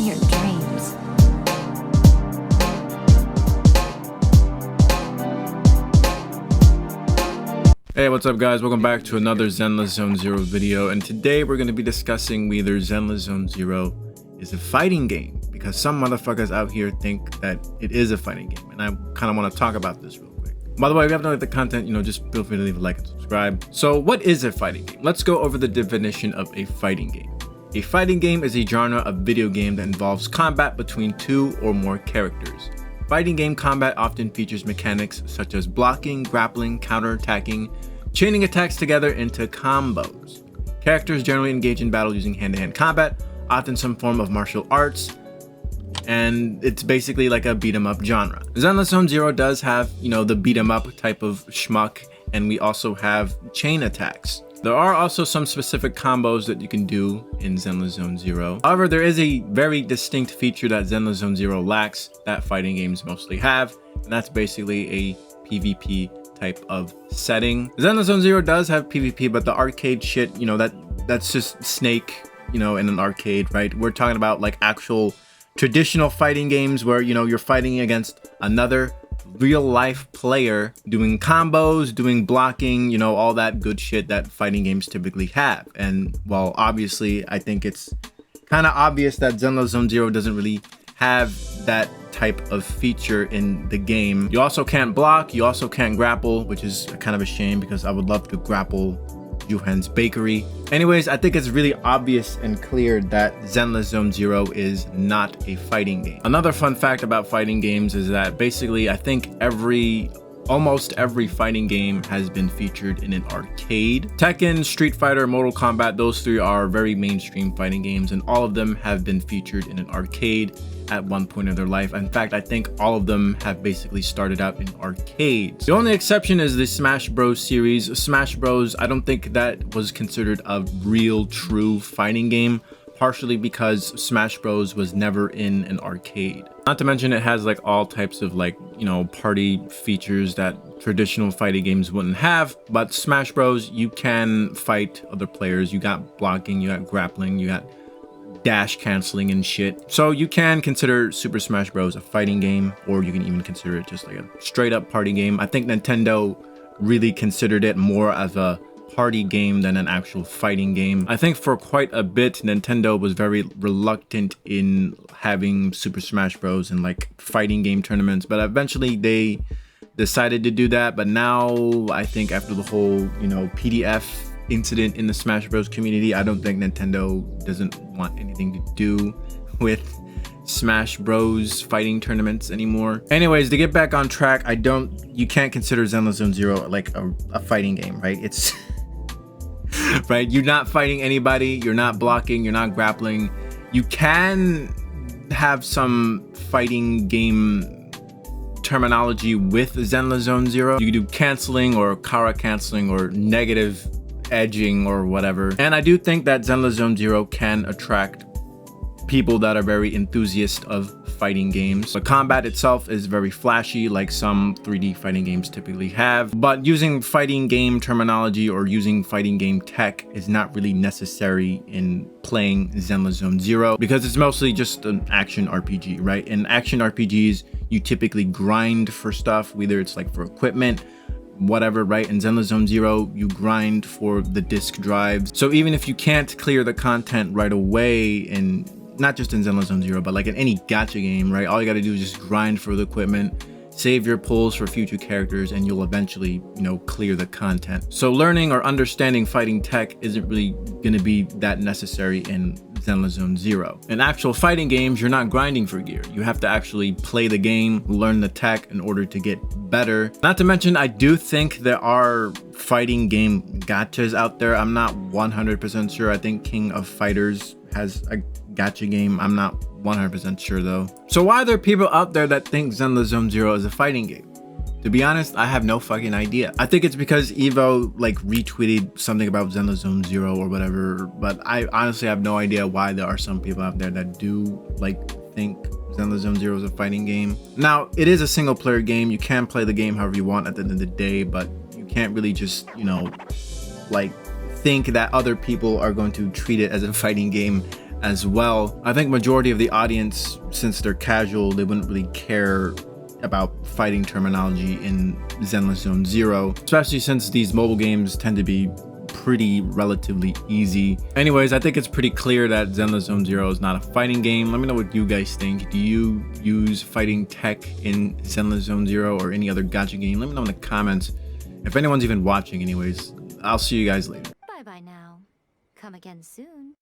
your dreams. Hey, what's up guys? Welcome back to another Zenless Zone Zero video, and today we're going to be discussing whether Zenless Zone Zero is a fighting game, because some motherfuckers out here think that it is a fighting game, and I kind of want to talk about this real quick. By the way, if you haven't liked the content, just feel free to leave a like and subscribe. So what is a fighting game? Let's go over the definition of a fighting game. A fighting game is a genre of video game that involves combat between two or more characters. Fighting game combat often features mechanics such as blocking, grappling, counterattacking, chaining attacks together into combos. Characters generally engage in battle using hand-to-hand combat, often some form of martial arts, and it's basically like a beat-em-up genre. Zenless Zone Zero does have, the beat-em-up type of schmuck, and we also have chain attacks. There are also some specific combos that you can do in Zenless Zone Zero. However, there is a very distinct feature that Zenless Zone Zero lacks that fighting games mostly have, and that's basically a PvP type of setting. Zenless Zone Zero does have PvP, but the arcade shit, that's just Snake, in an arcade, right? We're talking about like actual traditional fighting games where, you're fighting against another real life player doing combos, doing blocking, all that good shit that fighting games typically have. And while obviously I think it's kind of obvious that Zenless Zone Zero doesn't really have that type of feature in the game. You also can't block, you also can't grapple, which is kind of a shame because I would love to grapple Juhé's bakery. Anyways, I think it's really obvious and clear that Zenless Zone Zero is not a fighting game. Another fun fact about fighting games is that basically I think almost every fighting game has been featured in an arcade. Tekken, Street Fighter, Mortal Kombat, those three are very mainstream fighting games, and all of them have been featured in an arcade at one point in their life. In fact, I think all of them have basically started out in arcades. The only exception is the Smash Bros series. Smash Bros, I don't think that was considered a real true fighting game, partially because Smash Bros was never in an arcade. Not to mention it has like all types of party features that traditional fighting games wouldn't have. But Smash Bros, you can fight other players. You got blocking, you got grappling, you got dash canceling and shit. So you can consider Super Smash Bros a fighting game, or you can even consider it just like a straight up party game. I think Nintendo really considered it more as a party game than an actual fighting game. I think for quite a bit Nintendo was very reluctant in having Super Smash Bros in fighting game tournaments, but eventually they decided to do that. But now I think after the whole PDF incident in the Smash Bros community, I don't think Nintendo doesn't want anything to do with Smash Bros fighting tournaments anymore. Anyways, to get back on track, you can't consider Zenless Zone Zero like a fighting game, right? It's right, you're not fighting anybody, you're not blocking, you're not grappling. You can have some fighting game terminology with Zenless Zone Zero. You can do canceling or Kara canceling or negative edging or whatever. And I do think that Zenless Zone Zero can attract people that are very enthusiast of fighting games. The combat itself is very flashy, like some 3D fighting games typically have, but using fighting game terminology or using fighting game tech is not really necessary in playing Zenless Zone Zero, because it's mostly just an action RPG, right? In action RPGs, you typically grind for stuff, whether it's for equipment, whatever, right? In Zenless Zone Zero, you grind for the disk drives. So even if you can't clear the content right away, in not just in Zenless Zone Zero, but in any gacha game, right? All you gotta do is just grind for the equipment, save your pulls for future characters, and you'll eventually, clear the content. So learning or understanding fighting tech isn't really gonna be that necessary in Zenless Zone Zero. In actual fighting games, you're not grinding for gear. You have to actually play the game, learn the tech in order to get better. Not to mention, I do think there are fighting game gachas out there. I'm not 100% sure. I think King of Fighters has a gacha game. I'm not 100% sure though. So why are there people out there that think Zenless Zone Zero is a fighting game? To be honest, I have no fucking idea. I think it's because Evo retweeted something about Zenless Zone Zero or whatever, but I honestly have no idea why there are some people out there that do think Zenless Zone Zero is a fighting game. Now, it is a single player game. You can play the game however you want at the end of the day, but you can't really just, think that other people are going to treat it as a fighting game as well. I think majority of the audience, since they're casual, they wouldn't really care about fighting terminology in Zenless Zone Zero, especially since these mobile games tend to be pretty relatively easy. Anyways, I think it's pretty clear that Zenless Zone Zero is not a fighting game. Let me know what you guys think. Do you use fighting tech in Zenless Zone Zero or any other gacha game? Let me know in the comments. If anyone's even watching anyways. I'll see you guys later. Bye now. Come again soon.